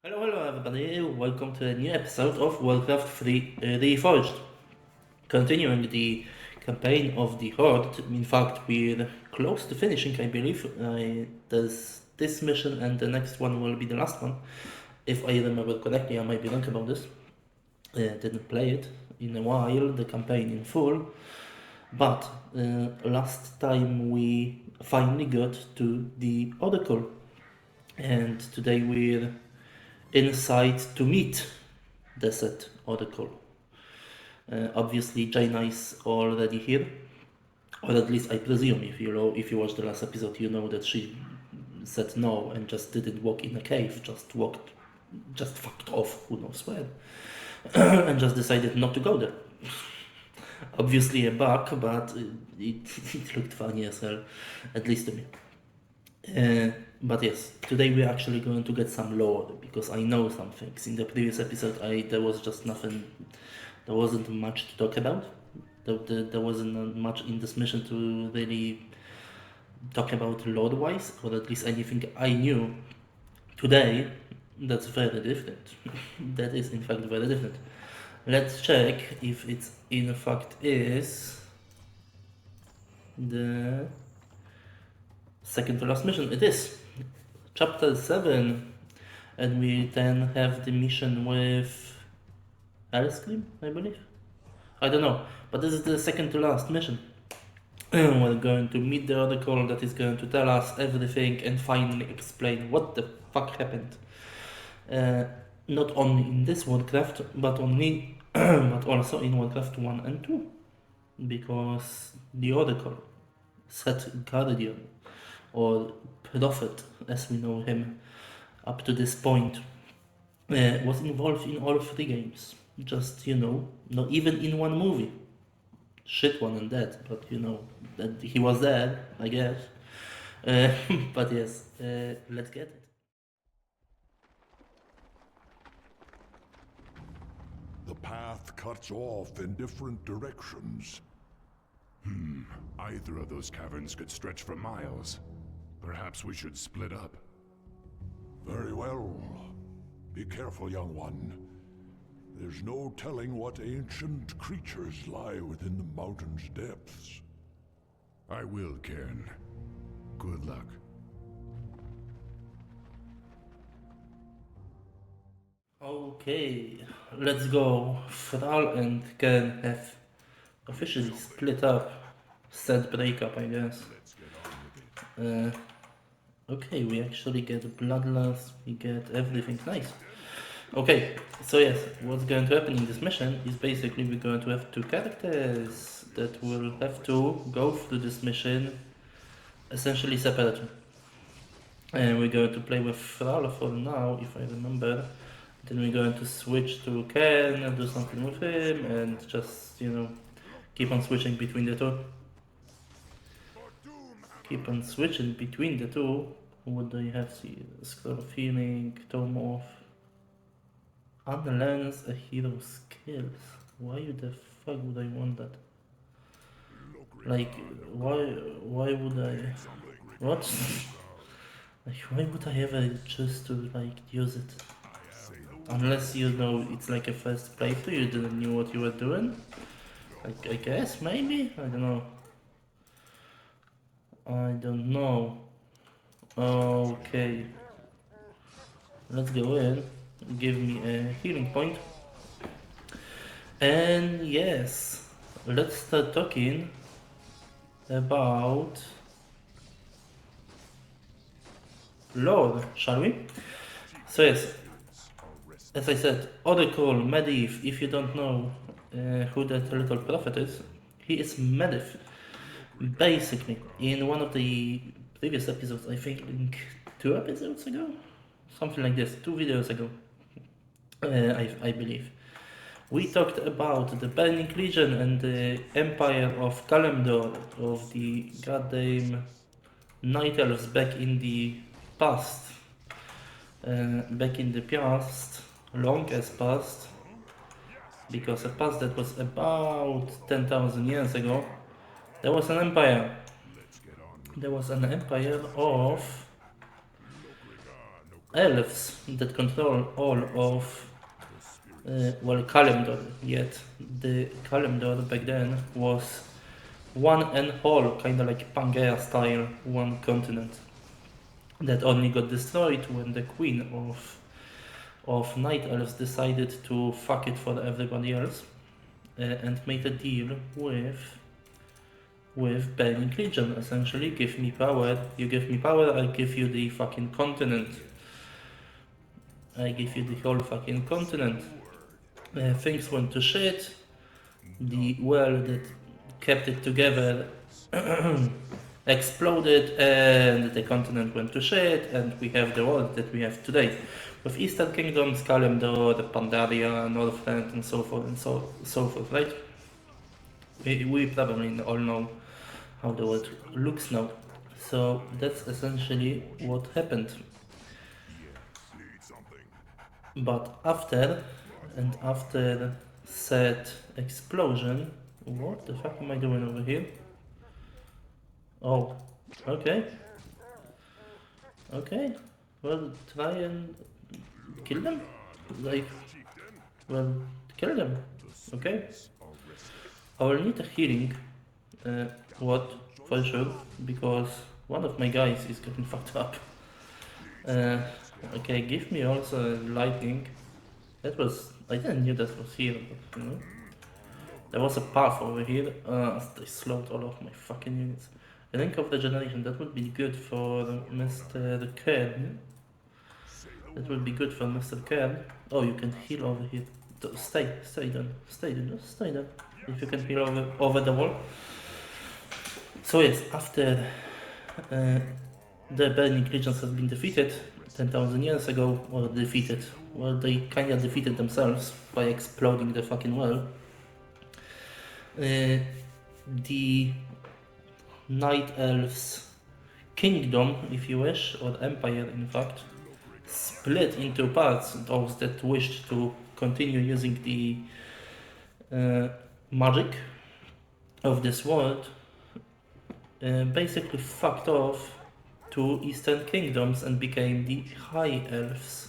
Hello everybody, welcome to a new episode of Warcraft 3 Reforged. Continuing the campaign of the Horde, in fact we're close to finishing I believe. There's this mission and the next one will be the last one. If I remember correctly, I might be wrong about this. Didn't play it in a while, the campaign in full. But last time we finally got to the Oracle. And today we're inside to meet the said Oracle. Obviously, Jaina is already here, or at least I presume. If you watched the last episode, you know that she said no and just didn't walk in a cave, just fucked off, who knows where, and just decided not to go there. Obviously a bug, but it looked funny as hell, at least to me. But yes, today we're actually going to get some lore because I know some things. In the previous episode, there was just nothing. There wasn't much to talk about. There wasn't much in this mission to really talk about lore-wise, or at least anything I knew. Today, that's very different. That is in fact very different. Let's check if it in fact is the second to last mission. It is chapter 7, and we then have the mission with Hellscream, I believe. I don't know, but this is the second to last mission. We're going to meet the Oracle that is going to tell us everything and finally explain what the fuck happened. Not only in this Warcraft, but also in Warcraft 1 and 2. Because the Oracle, said Guardian, or Prophet as we know him up to this point, was involved in all three games. Just, not even in one movie. Shit one and that, but that he was there, I guess. But yes, let's get it. The path cuts off in different directions. Either of those caverns could stretch for miles. Perhaps we should split up. Very well. Be careful, young one. There's no telling what ancient creatures lie within the mountain's depths. I will, Cairn. Good luck. Okay, let's go. Thrall and Ken have officially split up. Set breakup, I guess. Okay, we actually get Bloodlust, we get everything nice. Okay, so yes, what's going to happen in this mission is basically we're going to have two characters that will have to go through this mission essentially separately. And we're going to play with Thrall for now, if I remember. Then we're going to switch to Ken and do something with him and just, keep on switching between the two. Keep on switching between the two. What do you have here? Scroll of Healing, Tome of... Unlearns a hero's skills. Why the fuck would I want that? Like, why would I... What? Like, why would I ever choose to, use it? Unless, it's like a first playthrough, you didn't know what you were doing? Like, I guess, maybe? I don't know. Okay. Let's go in. Give me a healing point. And yes, let's start talking about lore, shall we? So yes, as I said, Oracle, Medivh, if you don't know who that little prophet is, he is Medivh. Basically, in one of the previous episodes, I think 2 episodes ago? Something like this, 2 videos ago, I believe. We talked about the Burning Legion and the Empire of Kalimdor, of the goddamn Night Elves back in the past. Long as past, because a past that was about 10,000 years ago, there was an empire. There was an empire of elves that control all of Kalimdor. Yet the Kalimdor back then was one and whole, kind of like Pangea style, one continent that only got destroyed when the queen of night elves decided to fuck it for everybody else and made a deal with Burning Legion. Essentially, give me power, you give me power, I give you the fucking continent. I give you the whole fucking continent. Things went to shit. The well that kept it together exploded, and the continent went to shit, and we have the world that we have today. With Eastern Kingdoms, Kalimdor, Pandaria, Northrend, and so forth and so forth, right? We probably all know how the world looks now. So that's essentially what happened. But after said explosion, what the fuck am I doing over here? Oh, okay. Okay. Well, try and kill them. Like, well, kill them. Okay. I will need a healing. What? For sure. Because one of my guys is getting fucked up. Okay, give me also lightning. That was... I didn't knew that was here, but you know. There was a path over here. They slowed all of my fucking units. A link of regeneration, that would be good for Mr. Kern. That would be good for Mr. Kern. Oh, you can heal over here. Stay then. Just stay there. If you can heal over the wall. So yes, after the Burning Legions has been defeated 10,000 years ago, or defeated, well, they kinda defeated themselves by exploding the fucking well. The Night Elves kingdom, if you wish, or empire in fact, split into parts. Those that wished to continue using the magic of this world basically fucked off to Eastern Kingdoms and became the High Elves,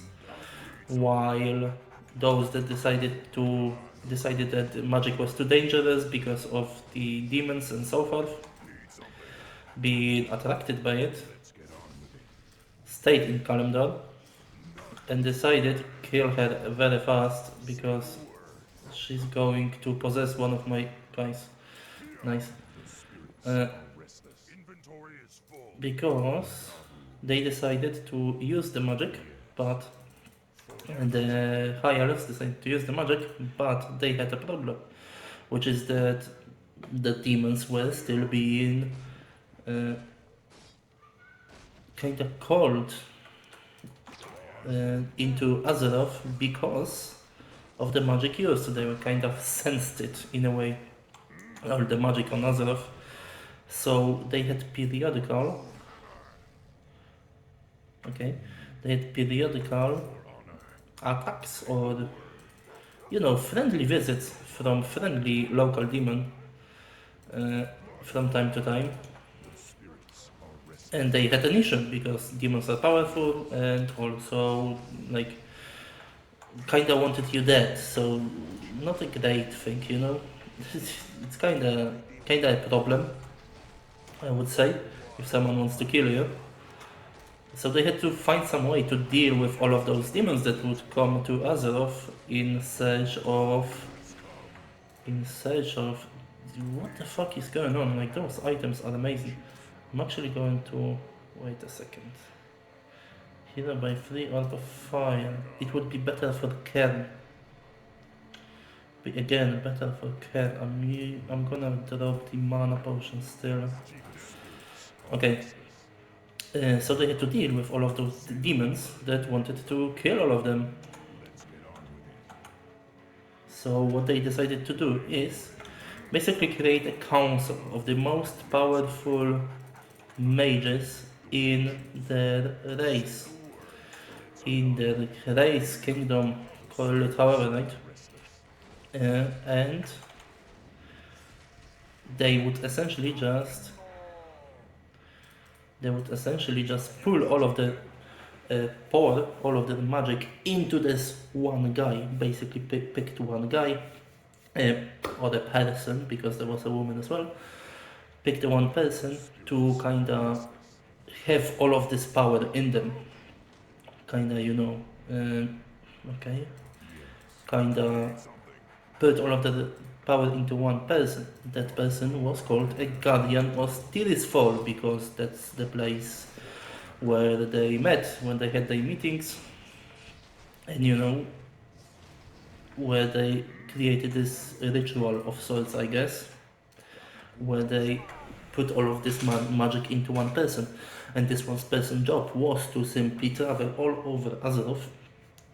while those that decided that magic was too dangerous because of the demons and so forth, being attracted by it, stayed in Kalimdor and decided kill her very fast because she's going to possess one of my guys. Nice. Because they decided to use the magic, but the High Elves decided to use the magic, but they had a problem, which is that the demons were still being kind of called into Azeroth because of the magic used. So they were kind of sensed it in a way, all the magic on Azeroth. So they had periodical. Okay, they had periodical attacks or friendly visits from friendly local demon from time to time. And they had an issue because demons are powerful and also like kinda wanted you dead, so not a great thing, It's kinda a problem, I would say, if someone wants to kill you. So they had to find some way to deal with all of those demons that would come to Azeroth in search of what the fuck is going on? Like, those items are amazing. I'm actually going to wait a second. Healer by 3 out of fire. It would be better for Kern. But again, better for Kern. I'm gonna drop the mana potion still. Okay. So they had to deal with all of those demons that wanted to kill all of them. So what they decided to do is basically create a council of the most powerful mages in their race. In their race kingdom, call it however, right? And they would essentially just pull all of the pour all of their magic into this one guy, basically picked one guy, or a person, because there was a woman as well, picked one person to kinda have all of this power in them, kinda, okay, kinda put all of the power into one person. That person was called a guardian of Tirisfal, because that's the place where they met when they had their meetings, and where they created this ritual of sorts, I guess, where they put all of this magic into one person, and this one person's job was to simply travel all over Azeroth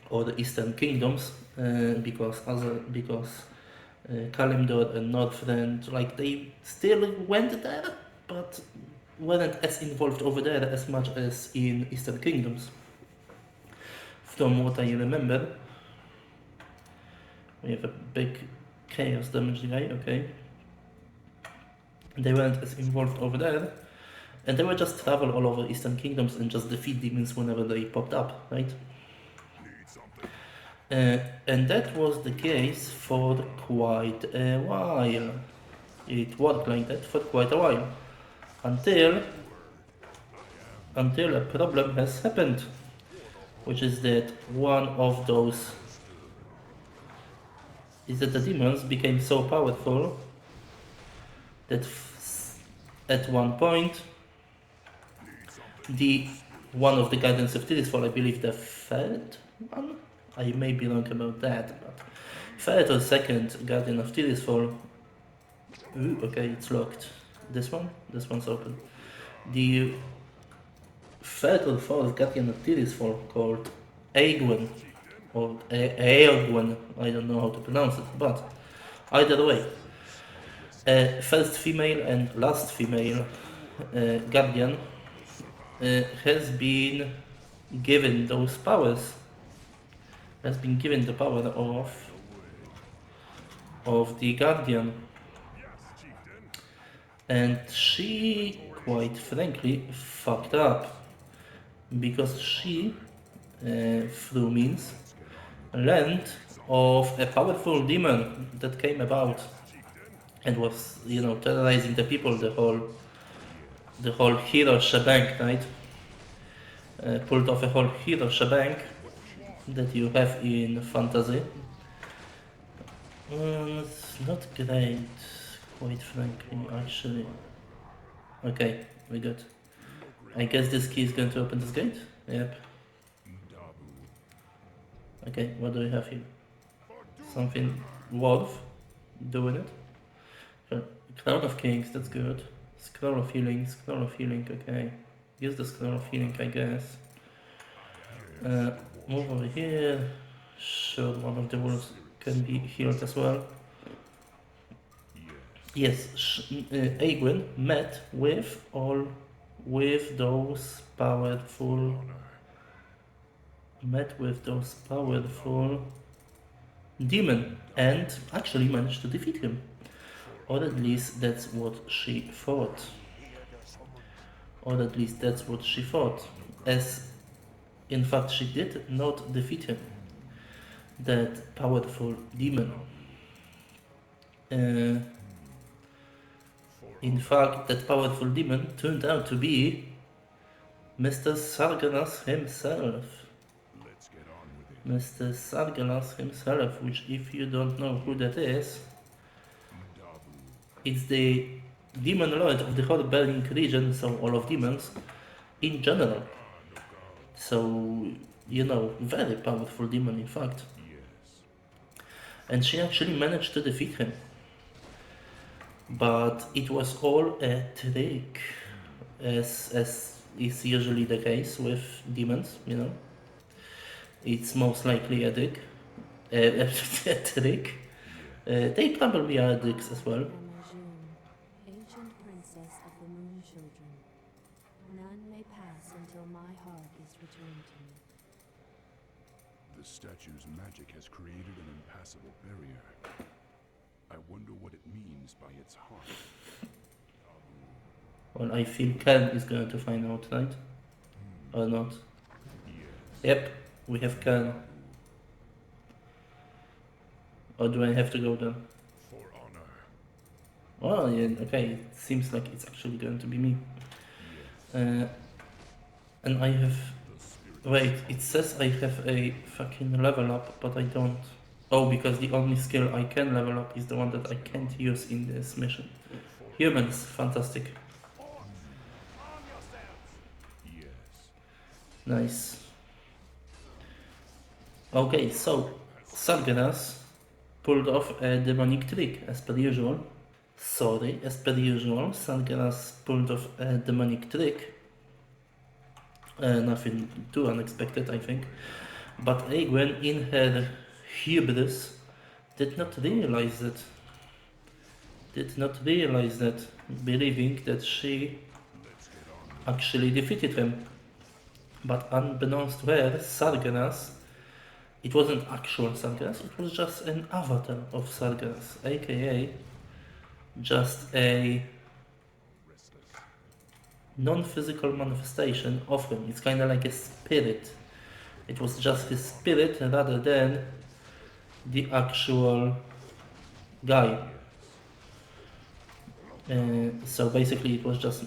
or the Eastern Kingdoms, because Kalimdor and Northrend, like, they still went there, but weren't as involved over there as much as in Eastern Kingdoms. From what I remember, we have a big chaos damage guy, okay. They weren't as involved over there, and they would just travel all over Eastern Kingdoms and just defeat demons whenever they popped up, right? And that was the case for quite a while. It worked like that for quite a while. Until a problem has happened, which is that the demons became so powerful that at one point, one of the guardians of Tirisfal, I believe the third one, I may be wrong about that, but third or second guardian of Tirisfal, okay, it's locked. This one's open. The third or fourth guardian of Tirisfal, called Aegwin, or Aegwin, I don't know how to pronounce it, but either way, first female and last female guardian has been given those powers, has been given the power of the guardian, and she, quite frankly, fucked up, because she, through means, learned of a powerful demon that came about and was, terrorizing the people, the whole hero shebang, right? Pulled off a whole hero shebang that you have in fantasy. It's not great, quite frankly, actually. Okay, we good. I guess this key is going to open this gate? Yep. Okay, what do we have here? Something worth doing it? Crown of Kings, that's good. Scroll of Healing, okay. Use the Scroll of Healing, I guess. Move over here. Sure, one of the wolves can be healed as well. Yes, Aegwin met with those powerful demon and actually managed to defeat him. Or at least that's what she thought. As in fact she did not defeat him, that powerful demon. In fact, that powerful demon turned out to be Mr. Sargeras himself. Which, if you don't know who that is, it's the demon lord of the whole burning region, so all of demons in general. So, very powerful demon, in fact. And she actually managed to defeat him. But it was all a trick, as is usually the case with demons, It's most likely a trick. A trick. They probably are dicks as well. Ancient princess of the Moon Children. None may pass until my heart is returned to me. The statue's magic has created an impassable barrier. I wonder what it means by its heart. Well, I feel Ken is going to find out, right? Or not? Yes. Yep, we have Kern. Or do I have to go there? For honor. Oh, yeah, okay, it seems like it's actually going to be me. Yes. And I have... The spirit Wait, it says I have a fucking level up, but I don't. Oh, because the only skill I can level up is the one that I can't use in this mission. Humans, fantastic. Yes. Nice. Okay, so Sargeras pulled off a demonic trick, as per usual. Sorry, as per usual, Sargeras pulled off a demonic trick. Nothing too unexpected, I think. But Egwene, in her hubris, did not realize that, believing that she actually defeated him. But unbeknownst to her, Sargeras, it wasn't actual Sargeras, it was just an avatar of Sargeras, aka just a non-physical manifestation of him. It's kind of like a spirit. It was just his spirit rather than the actual guy. So basically it was just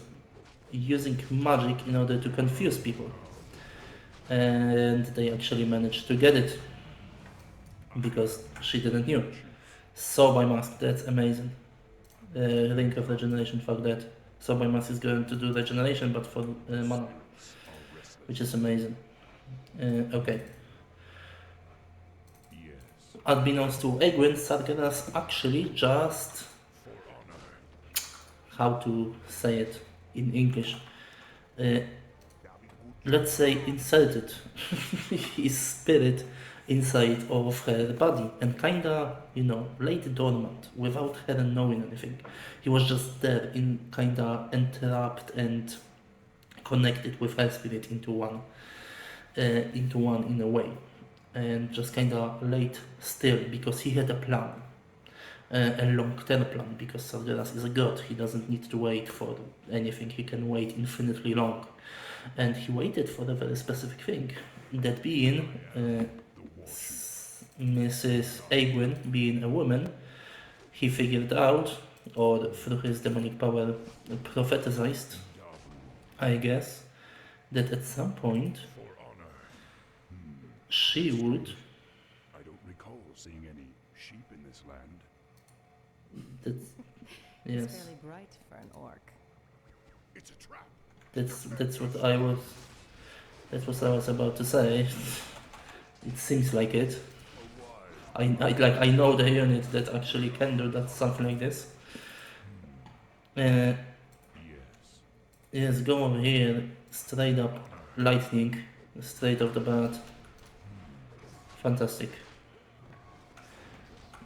using magic in order to confuse people. And they actually managed to get it because she didn't knew. So by mask, that's amazing. Ring of Regeneration, fuck that. So by mask is going to do regeneration but for mana, which is amazing. Okay. Unbeknownst to Egwene, Sargeras actually just... how to say it in English? Let's say inserted his spirit inside of her body and kinda, laid dormant without her knowing anything. He was just there, in kinda entrapped and connected with her spirit into one in a way, and just kinda laid still because he had a plan, a long-term plan. Because Sargeras is a god, he doesn't need to wait for anything. He can wait infinitely long. And he waited for a very specific thing, that being Mrs. Egwene, being a woman, he figured out, or through his demonic power prophesized, I guess, that at some point she would... I don't recall seeing any sheep in this land. That's, It's yes, fairly bright for an orc. It's a trap. that's what I was about to say. It seems like it. I know the unit that actually can do that, something like this. Yes. Yes, go over here, straight up lightning, straight off the bat. Fantastic.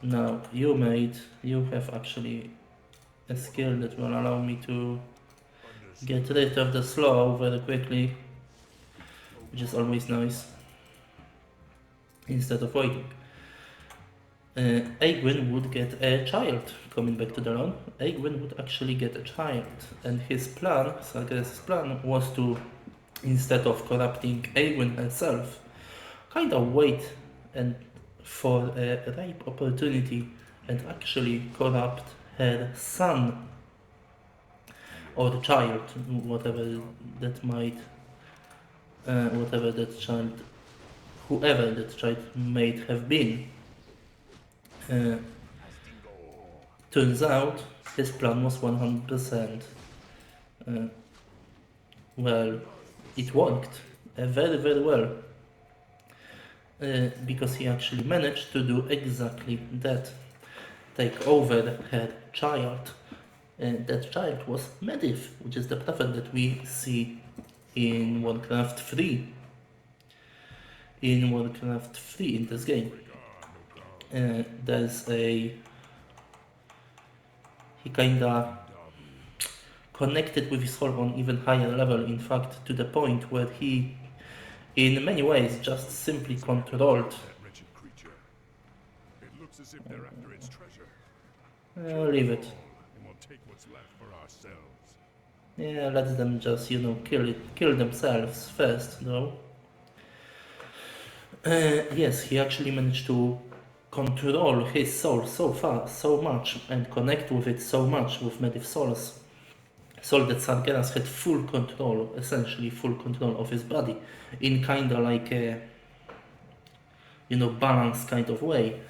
Now, you have actually a skill that will allow me to get rid of the slow very quickly, which is always nice, instead of waiting. Egwene would get a child, coming back to the lawn. Egwene would actually get a child, and his plan, Sargeras' plan, was to, instead of corrupting Egwene herself, kind of wait and for a ripe opportunity and actually corrupt her son or child, whatever that might, whatever that child, whoever that child might have been. Turns out his plan was 100%. Well, it worked very, very well. Because he actually managed to do exactly that. Take over her child. That child was Medivh, which is the prophet that we see in Warcraft 3. In Warcraft 3, in this game. There's he kinda connected with his soul on even higher level, in fact, to the point where he, in many ways, just simply controlled. That wretched creature. It looks as if they're after its treasure. I'll leave it. And we'll take what's left for ourselves. Yeah, let them just, kill themselves first, though. Yes, he actually managed to control his soul so far, so much, and connect with it so much with Medivh's soul that Sargeras had full control, essentially full control of his body, in kinda like a, balanced kind of way,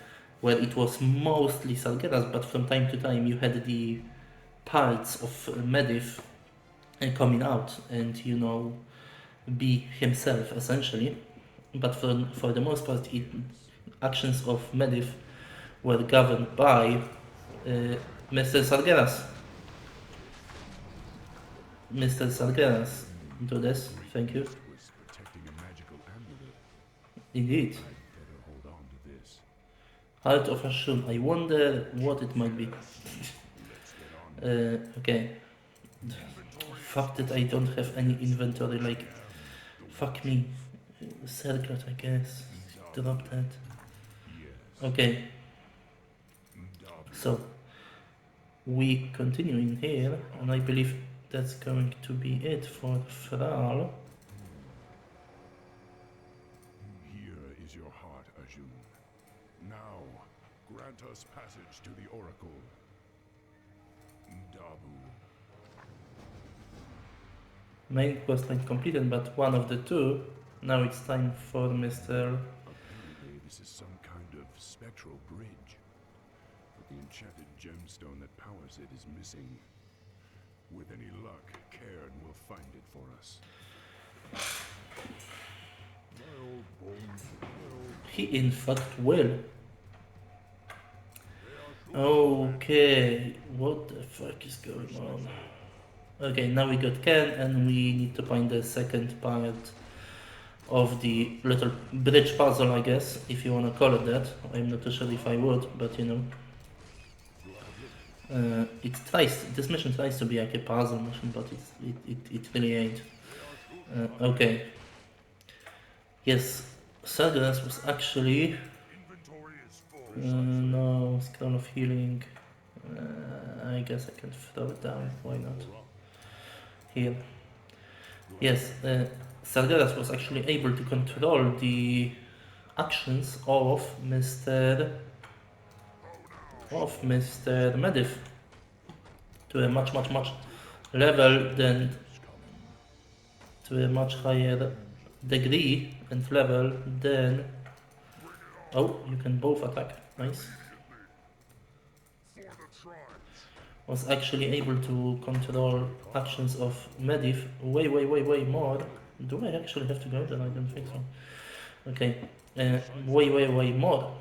where it was mostly Sargeras, but from time to time you had the parts of Medivh coming out and, be himself, essentially. But for the most part, actions of Medivh were governed by Mr. Sargeras. Mr. Sargeras, do this, thank you. Was protecting a magical amulet. Indeed. Better hold on to this. Heart of Ashun, I wonder what it might be. Let's get on. Okay. Fuck that I don't have any inventory, like, fuck me. Sergrat, I guess. Drop that. Yes. Okay, so we continue in here, and I believe that's going to be it for Thrall. Here is your heart, Ajun. Now, grant us passage to the Oracle. Dabu. Main questline completed, but one of the two. Now it's time for Mr. Apparently, this is some kind of spectral bridge. But the enchanted gemstone that powers it is missing. With any luck, Cairn will find it for us. He in fact will. Okay, what the fuck is going on? Okay, now we got Ken, and we need to find the second part of the little bridge puzzle, I guess, if you want to call it that. I'm not too sure if I would, but this mission tries to be like a puzzle mission, but it really ain't. Okay. Yes, Sargeras was actually... no, Scroll of Healing. I guess I can throw it down, why not? Here. Yes, Sargeras was actually able to control the actions of Mr. Medivh to a much level than to a much higher degree and level than... Oh, you can both attack. Nice. Was actually able to control actions of Medivh way more. Do I actually have to go there? I don't think so. Okay, way more.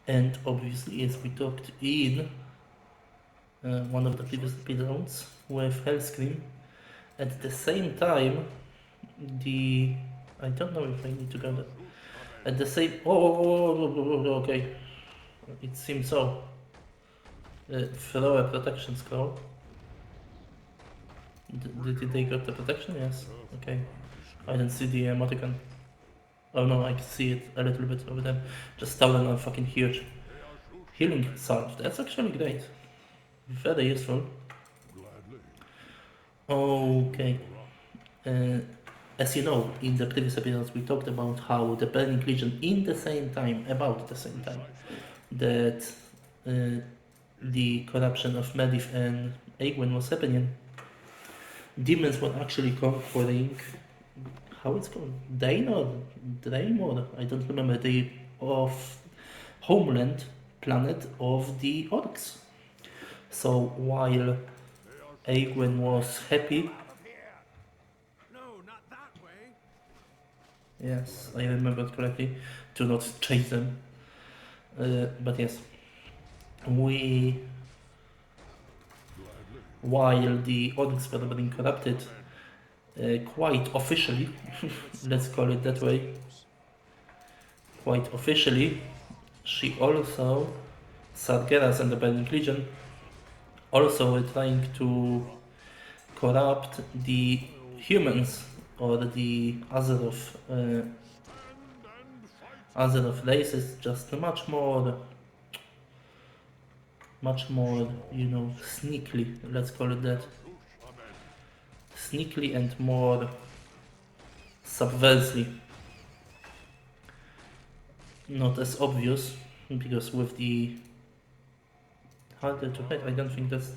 And obviously, as we talked in one of the previous episodes with Hellscream, at the same time, I don't know if I need to go there. At the same... okay. It seems so. Throw a protection scroll. Did they got the protection? Yes. Okay. I didn't see the emoticon. Oh no, I can see it a little bit over there. Just stolen a fucking huge healing salve. That's actually great. Very useful. Okay. As you know, in the previous episodes we talked about how the Burning Legion about the same time, that the corruption of Medivh and Aegwynn was happening. Demons were actually conquering, how it's called, Draenor, I don't remember, the homeland planet of the orcs. So while Aegwynn was happy... No, not that way. Yes, I remembered correctly, to not chase them. But yes, while the orcs were being corrupted, quite officially, let's call it that way, quite officially, Sargeras and the Burning Legion, also were trying to corrupt the humans, or the Azeroth races, just much more, sneakily, let's call it that. Sneakily and more subversively. not as obvious, because with the harder to hit, I don't think that's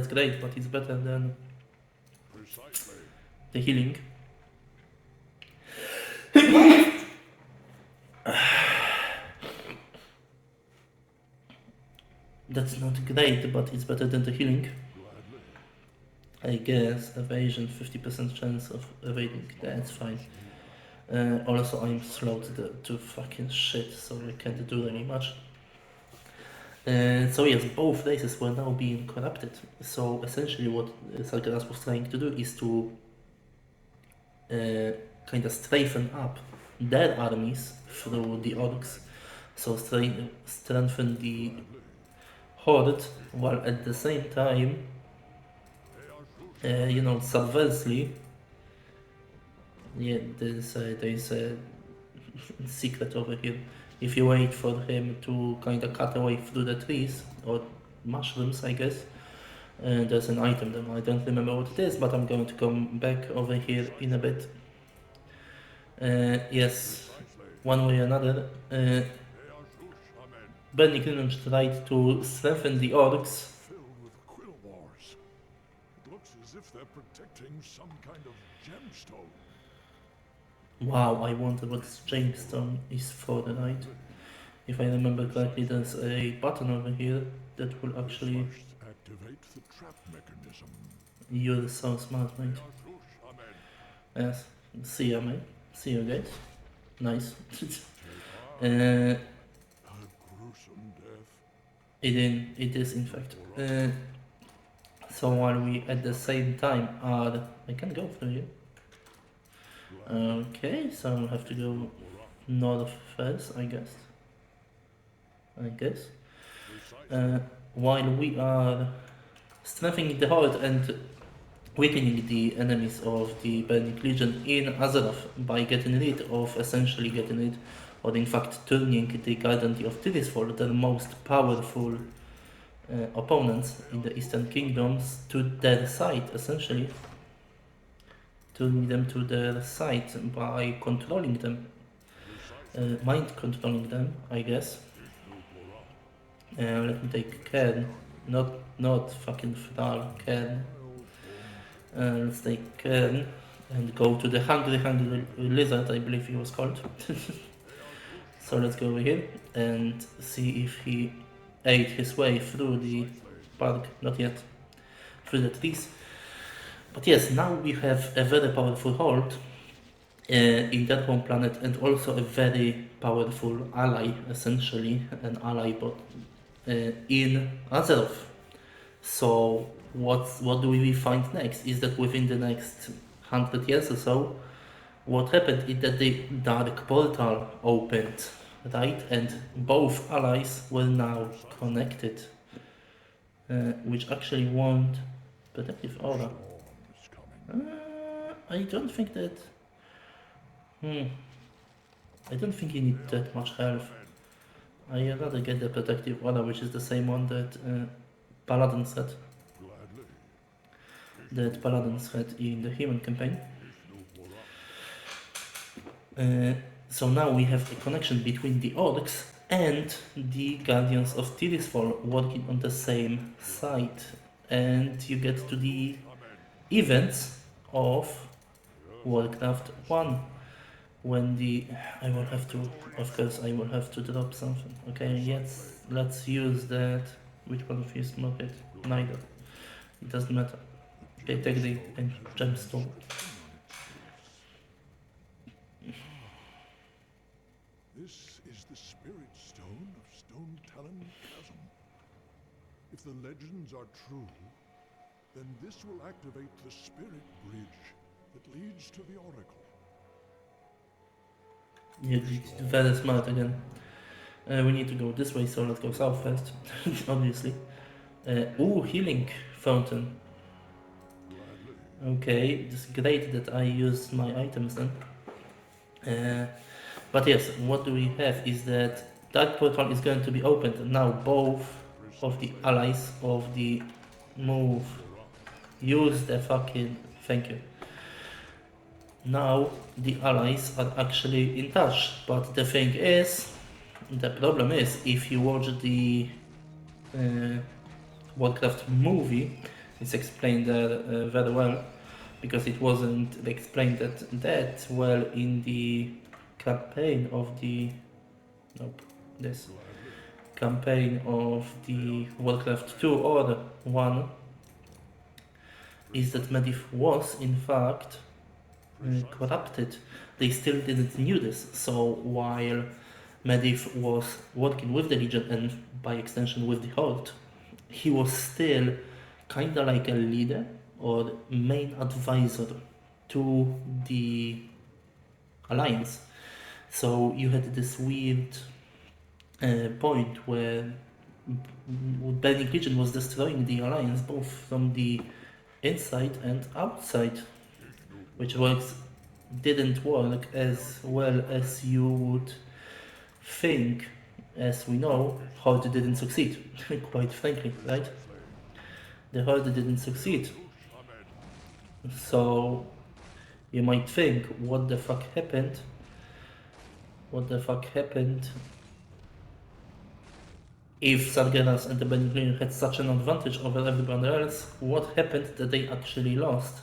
great, but it's better than Precisely. the healing. That's not great, but it's better than the healing. Gladly. I guess evasion, 50% chance of evading, that's fine. Also, I'm slow to fucking shit, so I can't do really much. So yes, both races were now being corrupted. So essentially what Sargeras was trying to do is to kind of strengthen up their armies through the orcs. So strengthen the horde, while at the same time, subversely, yeah, there's a secret over here. If you wait for him to kind of cut away through the trees, or mushrooms, I guess, there's an item there. I don't remember what it is, but I'm going to come back over here in a bit. Yes, one way or another, Bernie Greenwich tried to strengthen the orcs. Filled with quill wars. It looks as if they're protecting some kind of gemstone. Wow, I wonder what Jamestone is for, right? If I remember correctly, there's a button over here that will actually... First, activate the trap mechanism. You're so smart, mate. Yes, see ya, mate. See you guys. Nice. A gruesome death. It is in fact. So while we at the same time are... I can go through here. Okay, so I'll have to go north first, I guess. While we are strengthening the horde and weakening the enemies of the Burning Legion in Azeroth by essentially getting rid, or in fact turning the Guardian of Tirisfal, their most powerful opponents in the Eastern Kingdoms, to their side, essentially. Turning them to their side by controlling them. Mind controlling them, I guess. Let me take Cairn, not fucking Thrall, Cairn. Let's take Cairn and go to the hungry lizard, I believe he was called. So let's go over here and see if he ate his way through the park. Not yet. Through the trees. But yes, now we have a very powerful horde in that home planet, and also a very powerful ally, essentially an ally, but in Azeroth. So what do we find next? Is that within the next 100 years or so, what happened is that the Dark Portal opened, right? And both allies were now connected, which actually won't protective aura. I don't think that... I don't think you need that much health. I'd rather get the protective aura, which is the same one that Paladins had. That Paladins had in the human campaign. So now we have a connection between the orcs and the Guardians of Tirisfal working on the same side. And you get to the events of Warcraft 1 when I will have to drop something. Okay, yes, let's use that. Which one of you smoke it? Neither. It doesn't matter. Okay, take the gemstone. This is the spirit stone of Stone Talon Chasm. If the legends are true, then this will activate the spirit bridge that leads to the Oracle. You're very smart again. We need to go this way, so let's go south first, obviously. Healing fountain. Okay, it's great that I used my items then. But yes, what do we have is that Dark Portal is going to be opened. Now both of the allies of the move use the fucking... Thank you. now the allies are actually in touch. But the thing is, the problem is, if you watch the uh, Warcraft movie, it's explained there very well, because it wasn't explained that well in the campaign of the this campaign of the Warcraft 2 or 1, is that Medivh was in fact corrupted. They still didn't knew this. So while Medivh was working with the Legion and by extension with the Horde, he was still kinda like a leader or main advisor to the Alliance. So you had this weird point where Burning Legion was destroying the Alliance both from the inside and outside, which didn't work as well as you would think. As we know, Horde didn't succeed, quite frankly, right? The Horde didn't succeed. So you might think, what the fuck happened? What the fuck happened if Sargeras and the Benign had such an advantage over everyone else? What happened that they actually lost?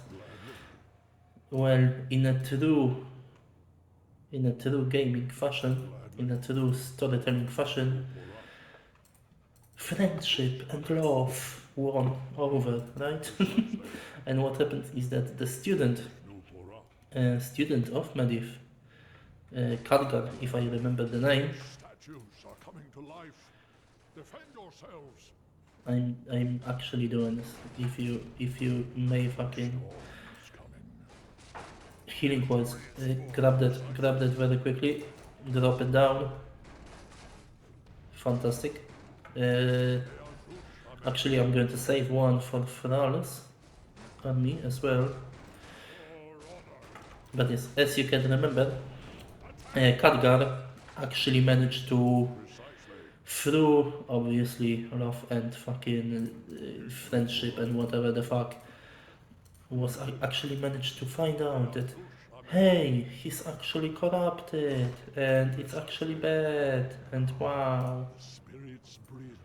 Well, in a true gaming fashion, in a true storytelling fashion, friendship and love won over, right? And what happened is that the student of Medivh, Khadgar, if I remember the name. Statues are coming to life. Defend yourselves. I'm actually doing this. If you may fucking healing words, grab that very quickly, drop it down. Fantastic. Actually, I'm going to save one for Thrall's on me as well. But yes, as you can remember, Khadgar actually managed to, through obviously love and fucking friendship and whatever the fuck, was actually managed to find out that, hey, he's actually corrupted and it's actually bad and wow. The Spirit's Bridge,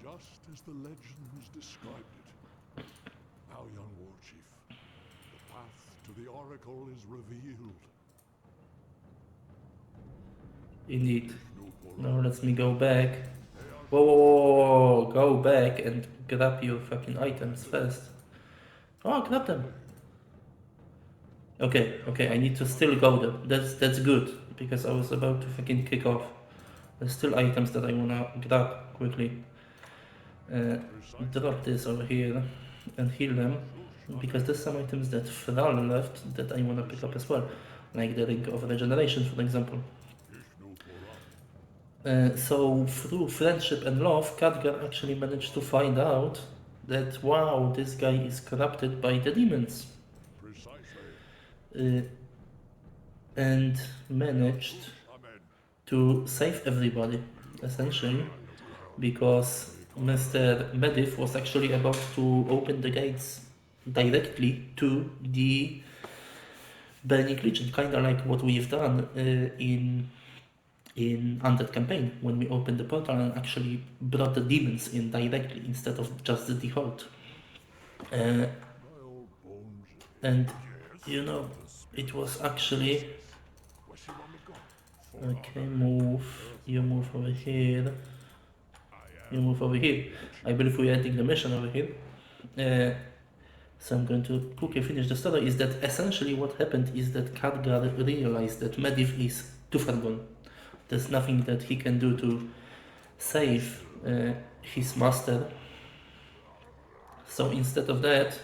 just as the legends described it. Now, young war chief, the path to the Oracle is revealed. Indeed. Now let me go back. Whoa, go back and grab your fucking items first. Oh, grab them. Okay, I need to still go there. That's good, because I was about to fucking kick off. There's still items that I wanna grab quickly. Drop this over here and heal them, because there's some items that Thrall left that I wanna pick up as well, like the Ring of Regeneration, for example. So through friendship and love, Khadgar actually managed to find out that, wow, this guy is corrupted by the demons. And managed to save everybody, essentially, because Mr. Medivh was actually about to open the gates directly to the Burning Legion, kinda like what we've done in Undead campaign, when we opened the portal and actually brought the demons in directly instead of just the Horde. And you know, it was actually okay. You move over here. You move over here. I believe we're ending the mission over here. So I'm going to quickly finish the story. Is that essentially what happened is that Khadgar realized that Medivh is too far gone. There's nothing that he can do to save his master. So instead of that,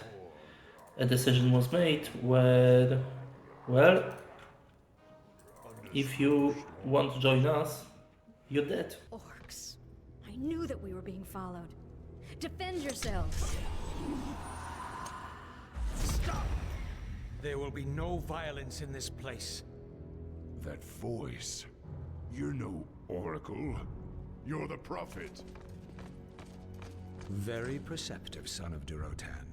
a decision was made where, well, if you want to join us, you're dead. Orcs. I knew that we were being followed. Defend yourselves. Stop! There will be no violence in this place. That voice. You're no oracle. You're the prophet. Very perceptive, son of Durotan.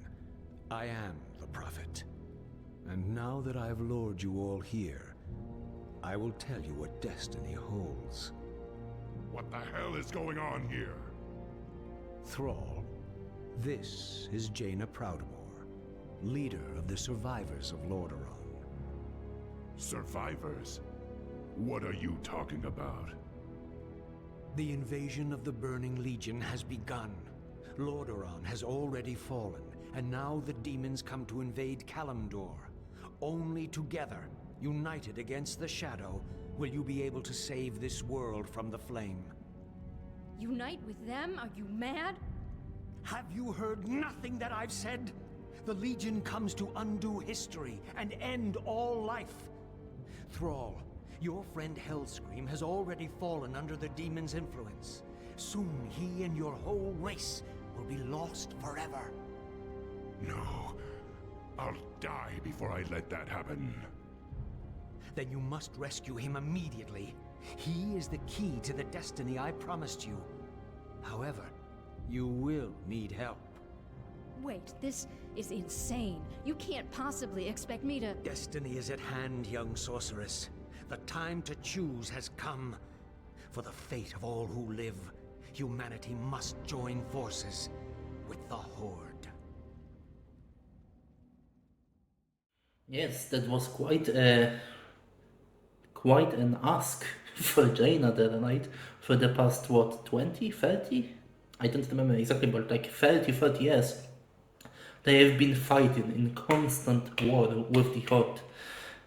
I am the prophet. And now that I've lured you all here, I will tell you what destiny holds. What the hell is going on here? Thrall, this is Jaina Proudmoore, leader of the survivors of Lordaeron. Survivors? What are you talking about? The invasion of the Burning Legion has begun. Lordaeron has already fallen, and now the demons come to invade Kalimdor. Only together, united against the Shadow, will you be able to save this world from the flame. Unite with them? Are you mad? Have you heard nothing that I've said? The Legion comes to undo history and end all life. Thrall, your friend Hellscream has already fallen under the demon's influence. Soon he and your whole race will be lost forever. No. I'll die before I let that happen. Then you must rescue him immediately. He is the key to the destiny I promised you. However, you will need help. Wait, this is insane. You can't possibly expect me to... Destiny is at hand, young sorceress. The time to choose has come. For the fate of all who live, humanity must join forces with the Horde. Yes, that was quite an ask for Jaina there, right? For the past, what, 20, 30? I don't remember exactly, but like 30 years. They have been fighting in constant war with the Horde.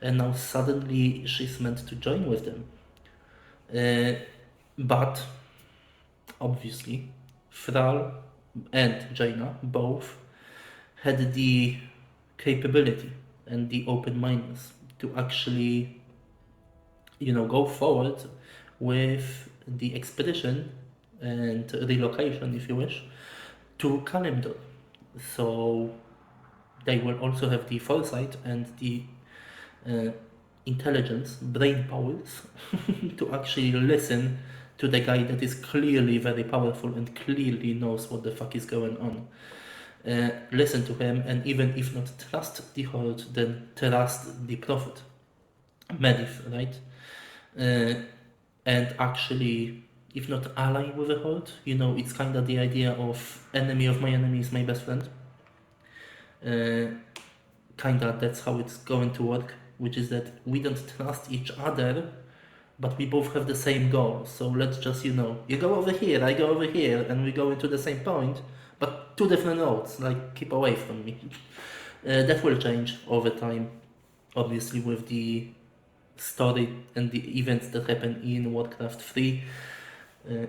And now suddenly she's meant to join with them. But, obviously, Thrall and Jaina both had the capability and the open-mindedness to actually, go forward with the expedition and relocation, if you wish, to Kalimdor. So they will also have the foresight and the intelligence, brain powers, to actually listen to the guy that is clearly very powerful and clearly knows what the fuck is going on. Listen to him, and even if not trust the Horde, then trust the Prophet, Medivh, right? And actually, if not ally with the Horde, it's kind of the idea of enemy of my enemy is my best friend. Kinda that's how it's going to work, which is that we don't trust each other, but we both have the same goal. So let's just, you go over here, I go over here, and we go into the same point, but two different roads, like, keep away from me. That will change over time, obviously, with the story and the events that happen in Warcraft 3.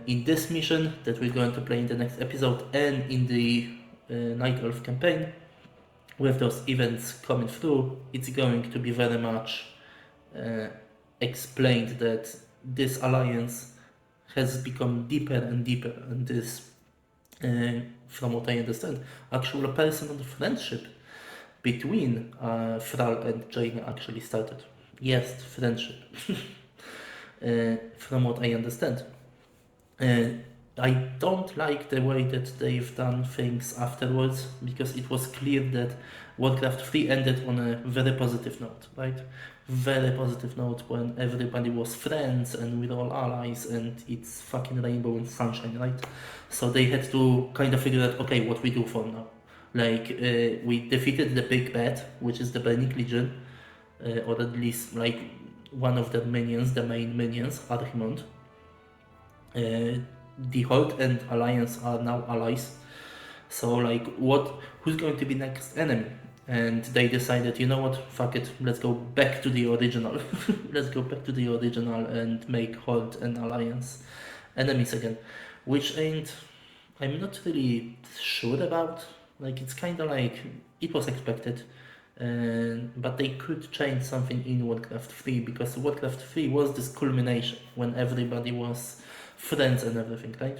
In this mission that we're going to play in the next episode, and in the Night Elf campaign, with those events coming through, it's going to be very much explained that this alliance has become deeper and deeper, and this, from what I understand, actual personal friendship between Thrall and Jaina actually started. Yes, friendship. From what I understand. I don't like the way that they've done things afterwards, because it was clear that Warcraft 3 ended on a very positive note, right? Very positive note, when everybody was friends and we're all allies and it's fucking rainbow and sunshine, right? So they had to kind of figure out, okay, what we do for now. Like, we defeated the big bad, which is the Burning Legion, or at least like one of the minions, the main minions, Archimond. The Horde and Alliance are now allies. So like, who's going to be next enemy? And they decided, you know what, fuck it, let's go back to the original. Let's go back to the original and make Horde and Alliance enemies again. Which I'm not really sure about. Like, it's kind of like, it was expected. But they could change something in Warcraft 3, because Warcraft 3 was this culmination when everybody was friends and everything, right?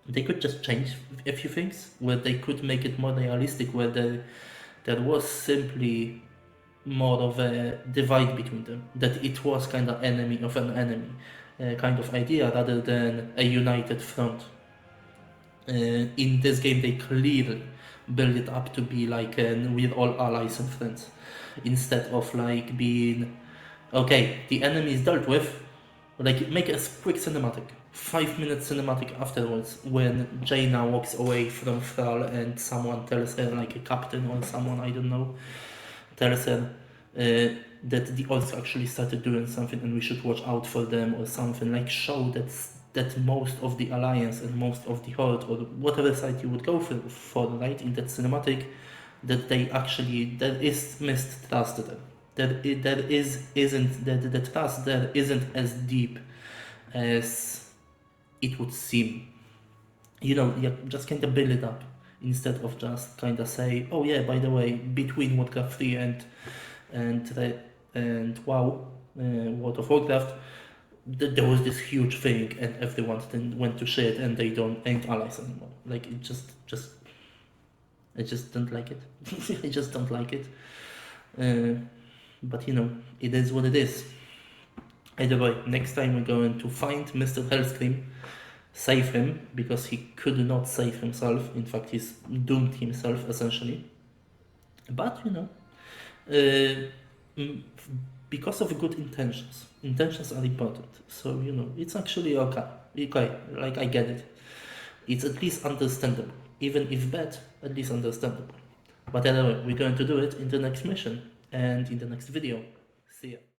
They could just change a few things, where they could make it more realistic, where there was simply more of a divide between them, that it was kind of enemy of an enemy kind of idea, rather than a united front. In this game they clearly build it up to be like we're all allies and friends. instead of like being, okay, the enemy is dealt with, like make a quick cinematic, 5 minute cinematic afterwards when Jaina walks away from Thrall and someone tells her, like a captain or someone, I don't know, tells her that the orcs actually started doing something and we should watch out for them or something, like show that most of the alliance and most of the horde or whatever side you would go for right, in that cinematic, that they actually, there is mistrust there. The trust there isn't as deep as it would seem. You know, yeah, just kind of build it up instead of just kind of say, oh yeah, by the way, between Warcraft 3 and WoW, World of Warcraft, there was this huge thing, and everyone then went to shit, and they ain't allies anymore. Like I just don't like it. I just don't like it. But you know, it is what it is. Either way, next time we're going to find Mr. Hellscream, save him, because he could not save himself. In fact, he's doomed himself, essentially. But, you know, because of good intentions. Intentions are important. So, you know, it's actually okay. Okay, like I get it. It's at least understandable. Even if bad, at least understandable. But anyway, we're going to do it in the next mission and in the next video. See ya.